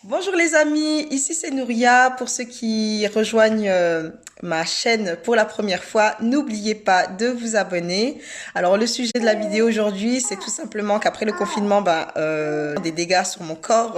Bonjour les amis, ici c'est Nouria. Pour ceux qui rejoignent ma chaîne pour la première fois, n'oubliez pas de vous abonner. Alors le sujet de la vidéo aujourd'hui, c'est tout simplement qu'après le confinement, des dégâts sur mon corps,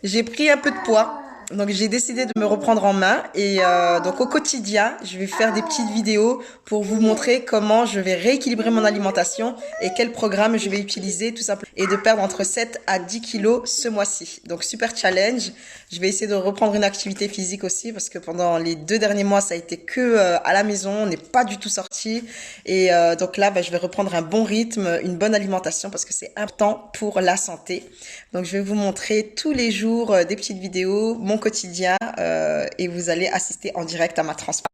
j'ai pris un peu de poids. Donc j'ai décidé de me reprendre en main et donc au quotidien, je vais faire des petites vidéos pour vous montrer comment je vais rééquilibrer mon alimentation et quel programme je vais utiliser tout simplement et de perdre entre 7 à 10 kilos ce mois-ci. Donc super challenge. Je vais essayer de reprendre une activité physique aussi parce que pendant les 2 derniers mois, ça a été que à la maison, on n'est pas du tout sorti et donc là, je vais reprendre un bon rythme, une bonne alimentation parce que c'est important pour la santé. Donc je vais vous montrer tous les jours des petites vidéos, mon quotidien et vous allez assister en direct à ma transformation.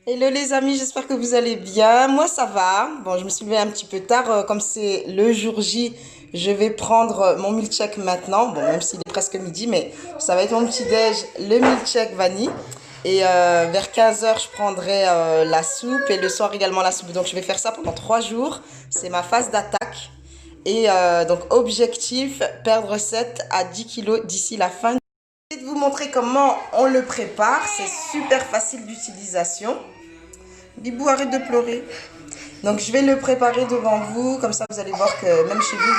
Hello les amis, j'espère que vous allez bien. Moi ça va. Bon, je me suis levée un petit peu tard. Comme c'est le jour J, je vais prendre mon milkshake maintenant. Bon, même s'il est presque midi, mais ça va être mon petit déj, le milkshake vanille. Et vers 15 heures, je prendrai la soupe et le soir également la soupe. Donc je vais faire ça pendant 3 jours. C'est ma phase d'attaque. Et donc objectif, perdre 7 à 10 kilos d'ici la fin. Je vais vous montrer comment on le prépare. C'est super facile d'utilisation. Bibou, arrête de pleurer. Donc je vais le préparer devant vous. Comme ça, vous allez voir que même chez vous...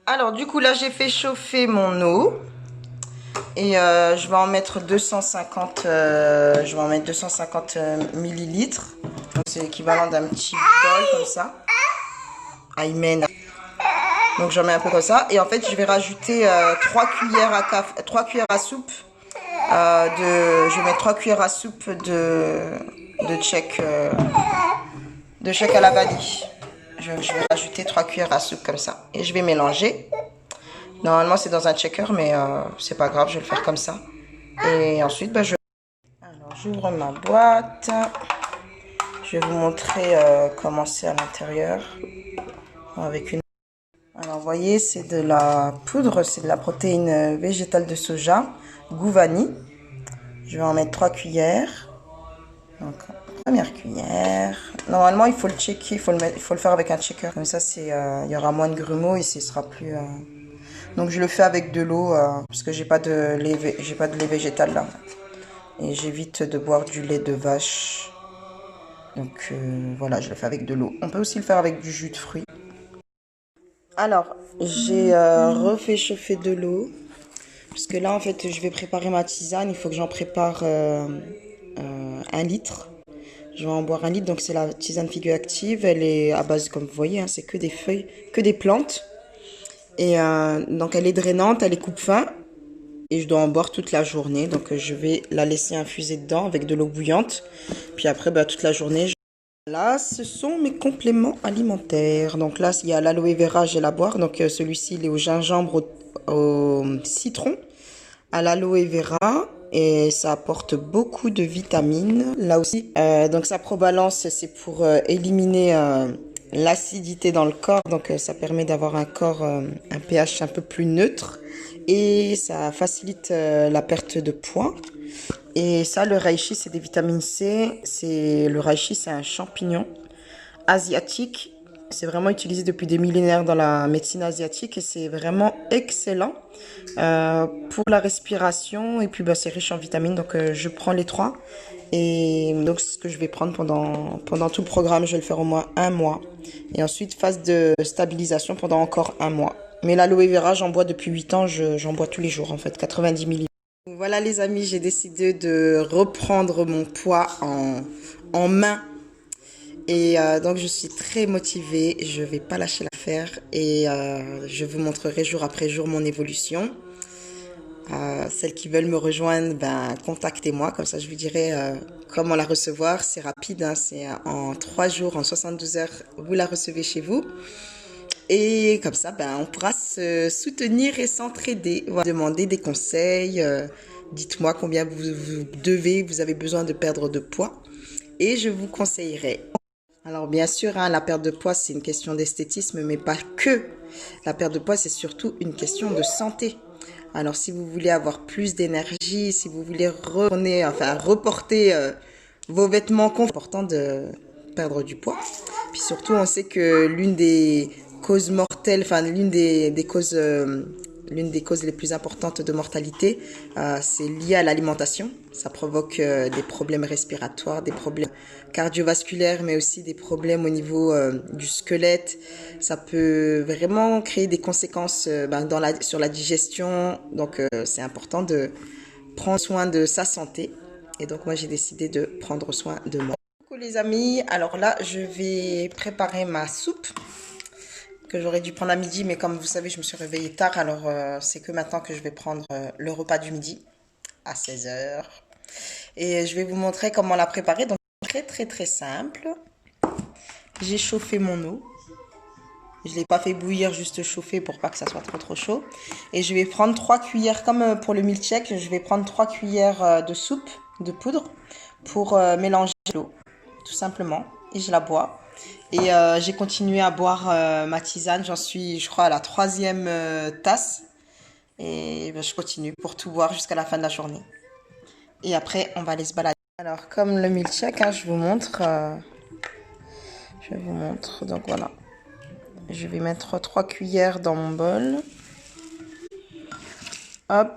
Alors du coup, là, j'ai fait chauffer mon eau. Et je vais en mettre 250, je vais en mettre 250 millilitres. Donc c'est l'équivalent d'un petit bol comme ça. Amen. Donc j'en mets un peu comme ça. Et en fait, je vais rajouter 3 cuillères à café, 3 cuillères à soupe. Je vais mettre 3 cuillères à soupe de check à la vanille. Je vais rajouter 3 cuillères à soupe comme ça. Et je vais mélanger. Normalement, c'est dans un checker, mais c'est pas grave, je vais le faire comme ça. Et ensuite, Alors, j'ouvre ma boîte. Je vais vous montrer comment c'est à l'intérieur. Avec une... Alors, vous voyez, c'est de la poudre, c'est de la protéine végétale de soja, goût vanille. Je vais en mettre 3 cuillères. Donc, première cuillère. Normalement, il faut le checker, il faut le faire avec un checker. Comme ça, il y aura moins de grumeaux et ce sera plus... Donc, je le fais avec de l'eau parce que j'ai pas de lait végétal là. Et j'évite de boire du lait de vache. Donc, voilà, je le fais avec de l'eau. On peut aussi le faire avec du jus de fruits. Alors, j'ai refait chauffer de l'eau. Parce que là, en fait, je vais préparer ma tisane. Il faut que j'en prépare 1 litre. Je vais en boire 1 litre. Donc, c'est la tisane figueux active. Elle est à base, comme vous voyez, c'est que des feuilles, que des plantes. Et donc, elle est drainante, elle est coupe-faim. Et je dois en boire toute la journée. Donc, je vais la laisser infuser dedans avec de l'eau bouillante. Puis après, toute la journée, Là, ce sont mes compléments alimentaires. Donc là, il y a l'aloe vera, j'ai la boire. Donc celui-ci, il est au gingembre, au citron, à l'aloe vera. Et ça apporte beaucoup de vitamines. Là aussi, donc ça Probalance, c'est pour éliminer l'acidité dans le corps. Donc ça permet d'avoir un corps, un pH un peu plus neutre. Et ça facilite la perte de poids. Et ça, le reishi, c'est des vitamines C. Le reishi, c'est un champignon asiatique. C'est vraiment utilisé depuis des millénaires dans la médecine asiatique et c'est vraiment excellent pour la respiration. Et puis, c'est riche en vitamines. Donc, je prends les 3. Et donc, c'est ce que je vais prendre pendant tout le programme. Je vais le faire au moins 1 mois. Et ensuite, phase de stabilisation pendant encore 1 mois. Mais l'aloe vera, j'en bois depuis 8 ans. J'en bois tous les jours, en fait, 90 millilitres. Voilà les amis, j'ai décidé de reprendre mon poids en main. Et donc je suis très motivée, je vais pas lâcher l'affaire et je vous montrerai jour après jour mon évolution. Celles qui veulent me rejoindre, contactez-moi, comme ça je vous dirai comment la recevoir. C'est rapide, hein, c'est en 3 jours, en 72 heures, vous la recevez chez vous. Et comme ça, on pourra se soutenir et s'entraider. Voilà. Demander des conseils. Dites-moi combien vous avez besoin de perdre de poids. Et je vous conseillerai. Alors bien sûr, la perte de poids, c'est une question d'esthétisme, mais pas que. La perte de poids, c'est surtout une question de santé. Alors si vous voulez avoir plus d'énergie, si vous voulez reporter vos vêtements confortables, c'est important de perdre du poids. Puis surtout, on sait que l'une des causes mortelles, l'une des causes l'une des causes les plus importantes de mortalité, c'est lié à l'alimentation. Ça provoque des problèmes respiratoires, des problèmes cardiovasculaires, mais aussi des problèmes au niveau du squelette. Ça peut vraiment créer des conséquences sur la digestion. Donc, c'est important de prendre soin de sa santé. Et donc, moi, j'ai décidé de prendre soin de moi. Coucou les amis, alors là, je vais préparer ma soupe que j'aurais dû prendre à midi, mais comme vous savez, je me suis réveillée tard, alors c'est que maintenant que je vais prendre le repas du midi à 16 h. Et je vais vous montrer comment la préparer. Donc, très simple. J'ai chauffé mon eau. Je ne l'ai pas fait bouillir, juste chauffer pour pas que ça soit trop chaud. Et je vais prendre 3 cuillères, comme pour le milkshake, je vais prendre 3 cuillères de soupe, de poudre, pour mélanger l'eau, tout simplement. Et je la bois. Et j'ai continué à boire ma tisane. J'en suis, je crois, à la 3e tasse. Et je continue pour tout boire jusqu'à la fin de la journée. Et après, on va aller se balader. Alors, comme le milkshake, hein, je vous montre. Donc, voilà. Je vais mettre 3 cuillères dans mon bol. Hop.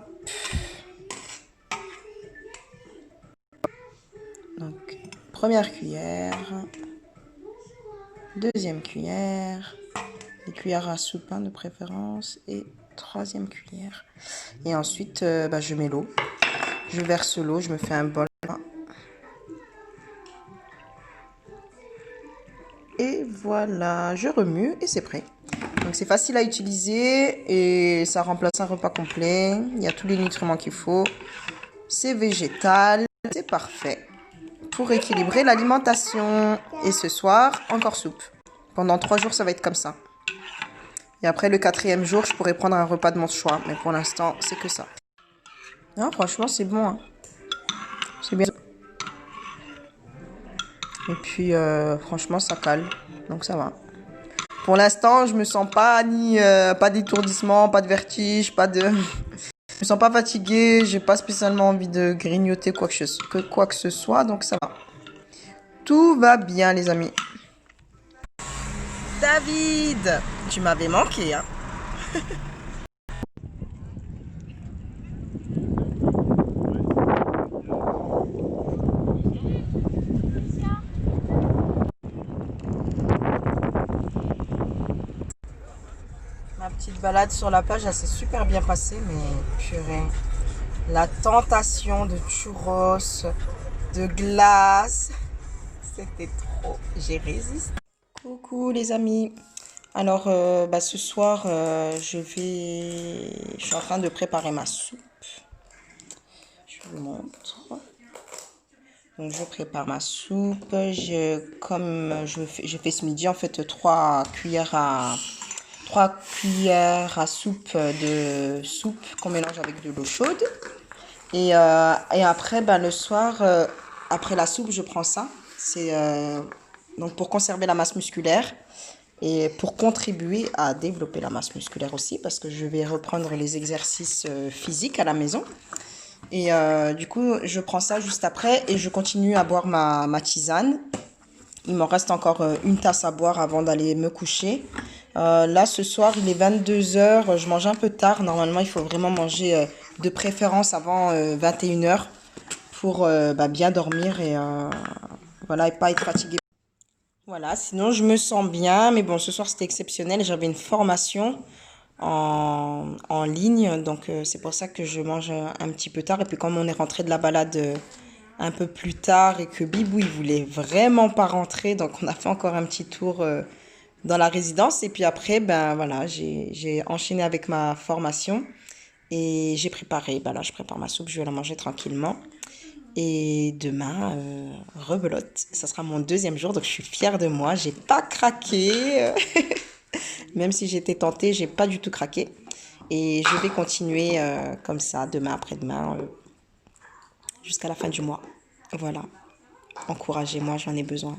Donc, première cuillère. Deuxième cuillère. Des cuillères à soupe, hein, de préférence. Et 3e cuillère. Et ensuite, je mets l'eau. Je verse l'eau, je me fais un bol. Et voilà, je remue et c'est prêt. Donc c'est facile à utiliser et ça remplace un repas complet. Il y a tous les nutriments qu'il faut. C'est végétal, c'est parfait pour équilibrer l'alimentation. Et ce soir, encore soupe. Pendant 3 jours, ça va être comme ça. Et après, le 4e jour, je pourrais prendre un repas de mon choix. Mais pour l'instant, c'est que ça. Non, franchement, c'est bon. Hein. C'est bien. Et puis, franchement, ça cale. Donc, ça va. Pour l'instant, je me sens pas pas d'étourdissement, pas de vertige, je me sens pas fatiguée. J'ai pas spécialement envie de grignoter quoi que ce soit. Donc, ça va. Tout va bien, les amis. David, tu m'avais manqué, hein. Ma petite balade sur la plage, elle s'est super bien passée, mais purée. La tentation de churros, de glace, c'était trop. J'ai résisté. Coucou les amis. Alors, ce soir, je suis en train de préparer ma soupe. Je vous montre. Donc, je prépare ma soupe. Comme je fais ce midi, en fait, 3 cuillères à soupe de soupe qu'on mélange avec de l'eau chaude. Et après, le soir, après la soupe, je prends ça. C'est donc pour conserver la masse musculaire et pour contribuer à développer la masse musculaire aussi, parce que je vais reprendre les exercices physiques à la maison. Et du coup, je prends ça juste après et je continue à boire ma tisane. Il m'en reste encore une tasse à boire avant d'aller me coucher. Là, ce soir, il est 22 h. Je mange un peu tard. Normalement, il faut vraiment manger de préférence avant 21 h pour bien dormir et voilà, et pas être fatigué. Voilà, sinon je me sens bien. Mais bon, ce soir, c'était exceptionnel. J'avais une formation en ligne. Donc, c'est pour ça que je mange un petit peu tard. Et puis, comme on est rentré de la balade un peu plus tard et que Bibou, il voulait vraiment pas rentrer. Donc, on a fait encore un petit tour dans la résidence. Et puis après, voilà, j'ai enchaîné avec ma formation. Et j'ai préparé, là, je prépare ma soupe. Je vais la manger tranquillement. Et demain, rebelote. Ça sera mon 2e jour. Donc, je suis fière de moi. J'ai pas craqué. Même si j'étais tentée, j'ai pas du tout craqué. Et je vais continuer comme ça, demain, après-demain, jusqu'à la fin du mois. Voilà. Encouragez-moi, j'en ai besoin.